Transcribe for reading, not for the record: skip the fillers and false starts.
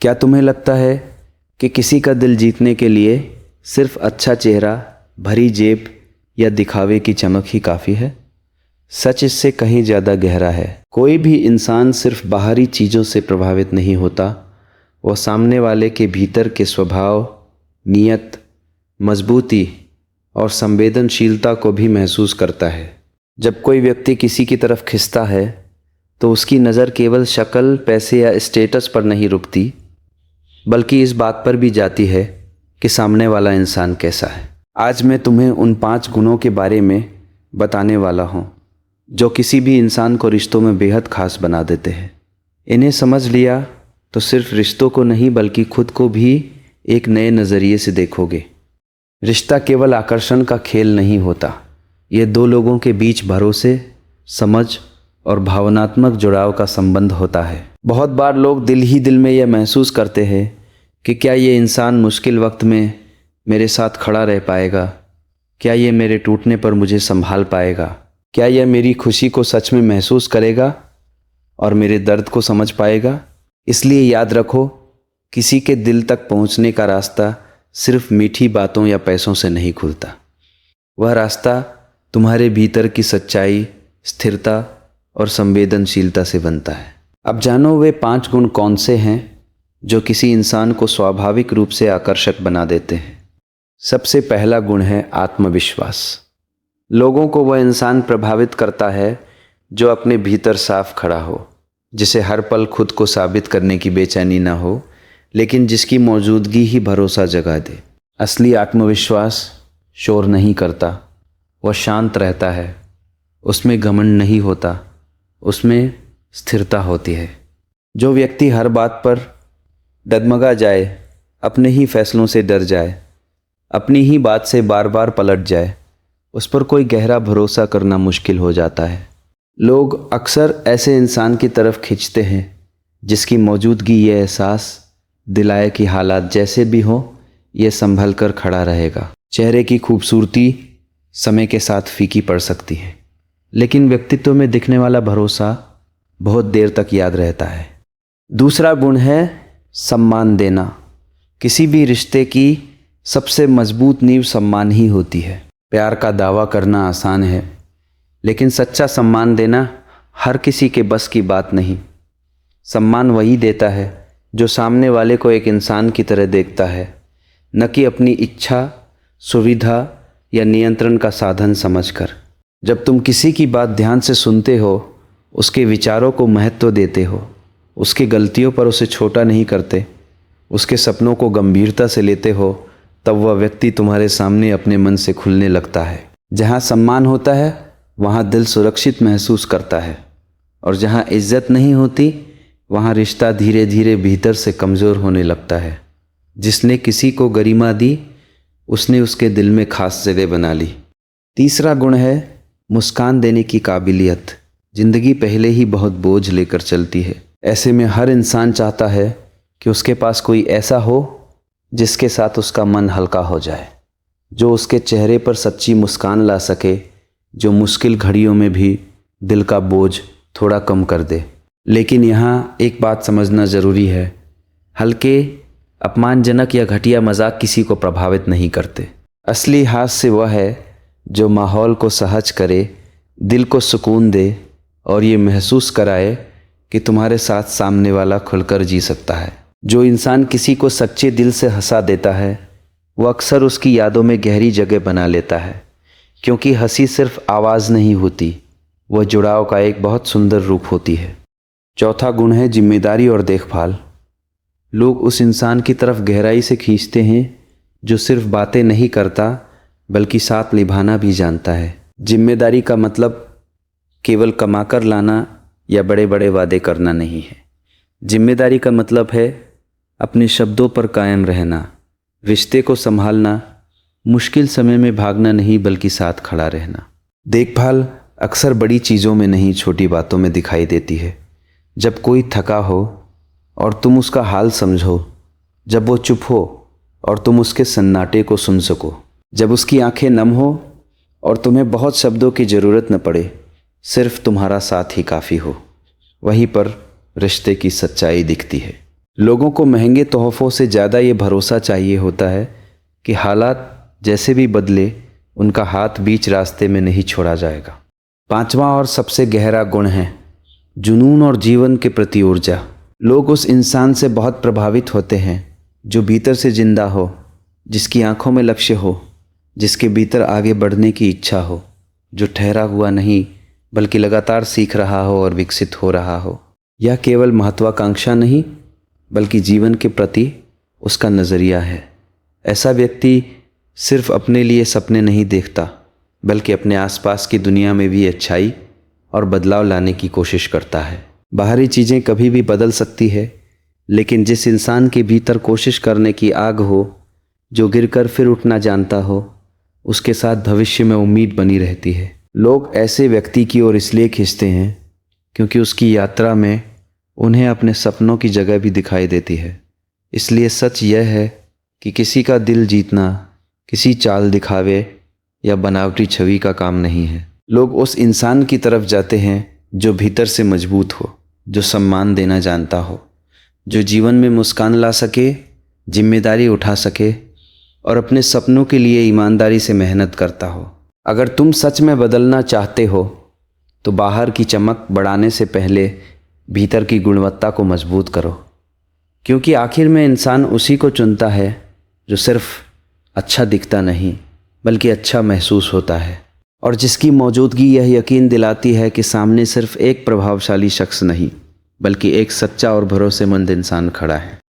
क्या तुम्हें लगता है कि किसी का दिल जीतने के लिए सिर्फ अच्छा चेहरा, भरी जेब या दिखावे की चमक ही काफ़ी है? सच इससे कहीं ज़्यादा गहरा है। कोई भी इंसान सिर्फ बाहरी चीज़ों से प्रभावित नहीं होता, वह सामने वाले के भीतर के स्वभाव, नीयत, मजबूती और संवेदनशीलता को भी महसूस करता है। जब कोई व्यक्ति किसी की तरफ खिंचता है तो उसकी नज़र केवल शक्ल, पैसे या स्टेटस पर नहीं रुकती, बल्कि इस बात पर भी जाती है कि सामने वाला इंसान कैसा है। आज मैं तुम्हें उन 5 गुणों के बारे में बताने वाला हूँ जो किसी भी इंसान को रिश्तों में बेहद खास बना देते हैं। इन्हें समझ लिया तो सिर्फ रिश्तों को नहीं बल्कि खुद को भी एक नए नज़रिए से देखोगे। रिश्ता केवल आकर्षण का खेल नहीं होता, ये 2 लोगों के बीच भरोसे, समझ और भावनात्मक जुड़ाव का संबंध होता है। बहुत बार लोग दिल ही दिल में यह महसूस करते हैं कि क्या ये इंसान मुश्किल वक्त में मेरे साथ खड़ा रह पाएगा, क्या ये मेरे टूटने पर मुझे संभाल पाएगा, क्या यह मेरी खुशी को सच में महसूस करेगा और मेरे दर्द को समझ पाएगा। इसलिए याद रखो, किसी के दिल तक पहुंचने का रास्ता सिर्फ मीठी बातों या पैसों से नहीं खुलता। वह रास्ता तुम्हारे भीतर की सच्चाई, स्थिरता और संवेदनशीलता से बनता है। अब जानो वे 5 गुण कौन से हैं जो किसी इंसान को स्वाभाविक रूप से आकर्षक बना देते हैं। सबसे पहला गुण है आत्मविश्वास। लोगों को वह इंसान प्रभावित करता है जो अपने भीतर साफ खड़ा हो, जिसे हर पल खुद को साबित करने की बेचैनी ना हो, लेकिन जिसकी मौजूदगी ही भरोसा जगा दे। असली आत्मविश्वास शोर नहीं करता, वह शांत रहता है। उसमें घमंड नहीं होता, उसमें स्थिरता होती है। जो व्यक्ति हर बात पर डगमगा जाए, अपने ही फैसलों से डर जाए, अपनी ही बात से बार बार पलट जाए, उस पर कोई गहरा भरोसा करना मुश्किल हो जाता है। लोग अक्सर ऐसे इंसान की तरफ खींचते हैं जिसकी मौजूदगी ये एहसास दिलाए कि हालात जैसे भी हो, ये संभल कर खड़ा रहेगा। चेहरे की खूबसूरती समय के साथ फीकी पड़ सकती है, लेकिन व्यक्तित्व में दिखने वाला भरोसा बहुत देर तक याद रहता है। दूसरा गुण है सम्मान देना। किसी भी रिश्ते की सबसे मजबूत नींव सम्मान ही होती है। प्यार का दावा करना आसान है, लेकिन सच्चा सम्मान देना हर किसी के बस की बात नहीं। सम्मान वही देता है जो सामने वाले को एक इंसान की तरह देखता है, न कि अपनी इच्छा, सुविधा या नियंत्रण का साधन समझकर। जब तुम किसी की बात ध्यान से सुनते हो, उसके विचारों को महत्व देते हो, उसकी गलतियों पर उसे छोटा नहीं करते, उसके सपनों को गंभीरता से लेते हो, तब वह व्यक्ति तुम्हारे सामने अपने मन से खुलने लगता है। जहाँ सम्मान होता है वहाँ दिल सुरक्षित महसूस करता है, और जहाँ इज्जत नहीं होती वहाँ रिश्ता धीरे धीरे भीतर से कमज़ोर होने लगता है। जिसने किसी को गरिमा दी, उसने उसके दिल में खास जगह बना ली। तीसरा गुण है मुस्कान देने की काबिलियत। जिंदगी पहले ही बहुत बोझ लेकर चलती है। ऐसे में हर इंसान चाहता है कि उसके पास कोई ऐसा हो जिसके साथ उसका मन हल्का हो जाए, जो उसके चेहरे पर सच्ची मुस्कान ला सके, जो मुश्किल घड़ियों में भी दिल का बोझ थोड़ा कम कर दे। लेकिन यहाँ एक बात समझना ज़रूरी है, हल्के, अपमानजनक या घटिया मजाक किसी को प्रभावित नहीं करते। असली हास्य वह है जो माहौल को सहज करे, दिल को सुकून दे और ये महसूस कराए कि तुम्हारे साथ सामने वाला खुलकर जी सकता है। जो इंसान किसी को सच्चे दिल से हंसा देता है, वो अक्सर उसकी यादों में गहरी जगह बना लेता है, क्योंकि हंसी सिर्फ आवाज़ नहीं होती, वह जुड़ाव का एक बहुत सुंदर रूप होती है। चौथा गुण है जिम्मेदारी और देखभाल। लोग उस इंसान की तरफ गहराई से खींचते हैं जो सिर्फ बातें नहीं करता बल्कि साथ निभाना भी जानता है। जिम्मेदारी का मतलब केवल कमाकर लाना या बड़े बड़े वादे करना नहीं है। जिम्मेदारी का मतलब है अपने शब्दों पर कायम रहना, रिश्ते को संभालना, मुश्किल समय में भागना नहीं बल्कि साथ खड़ा रहना। देखभाल अक्सर बड़ी चीज़ों में नहीं, छोटी बातों में दिखाई देती है। जब कोई थका हो और तुम उसका हाल समझो, जब वो चुप हो और तुम उसके सन्नाटे को सुन सको, जब उसकी आंखें नम हो और तुम्हें बहुत शब्दों की ज़रूरत न पड़े, सिर्फ तुम्हारा साथ ही काफ़ी हो, वहीं पर रिश्ते की सच्चाई दिखती है। लोगों को महंगे तोहफ़ों से ज़्यादा ये भरोसा चाहिए होता है कि हालात जैसे भी बदले उनका हाथ बीच रास्ते में नहीं छोड़ा जाएगा। पांचवा और सबसे गहरा गुण है जुनून और जीवन के प्रति ऊर्जा। लोग उस इंसान से बहुत प्रभावित होते हैं जो भीतर से जिंदा हो, जिसकी आंखों में लक्ष्य हो, जिसके भीतर आगे बढ़ने की इच्छा हो, जो ठहरा हुआ नहीं बल्कि लगातार सीख रहा हो और विकसित हो रहा हो। यह केवल महत्वाकांक्षा नहीं बल्कि जीवन के प्रति उसका नज़रिया है। ऐसा व्यक्ति सिर्फ अपने लिए सपने नहीं देखता बल्कि अपने आसपास की दुनिया में भी अच्छाई और बदलाव लाने की कोशिश करता है। बाहरी चीज़ें कभी भी बदल सकती है, लेकिन जिस इंसान के भीतर कोशिश करने की आग हो, जो गिरकर फिर उठना जानता हो, उसके साथ भविष्य में उम्मीद बनी रहती है। लोग ऐसे व्यक्ति की ओर इसलिए खींचते हैं क्योंकि उसकी यात्रा में उन्हें अपने सपनों की जगह भी दिखाई देती है। इसलिए सच यह है कि किसी का दिल जीतना किसी चाल दिखावे या बनावटी छवि का काम नहीं है। लोग उस इंसान की तरफ जाते हैं जो भीतर से मजबूत हो, जो सम्मान देना जानता हो, जो जीवन में मुस्कान ला सके, जिम्मेदारी उठा सके और अपने सपनों के लिए ईमानदारी से मेहनत करता हो। अगर तुम सच में बदलना चाहते हो तो बाहर की चमक बढ़ाने से पहले भीतर की गुणवत्ता को मजबूत करो, क्योंकि आखिर में इंसान उसी को चुनता है जो सिर्फ अच्छा दिखता नहीं बल्कि अच्छा महसूस होता है, और जिसकी मौजूदगी यह यकीन दिलाती है कि सामने सिर्फ एक प्रभावशाली शख्स नहीं बल्कि एक सच्चा और भरोसेमंद इंसान खड़ा है।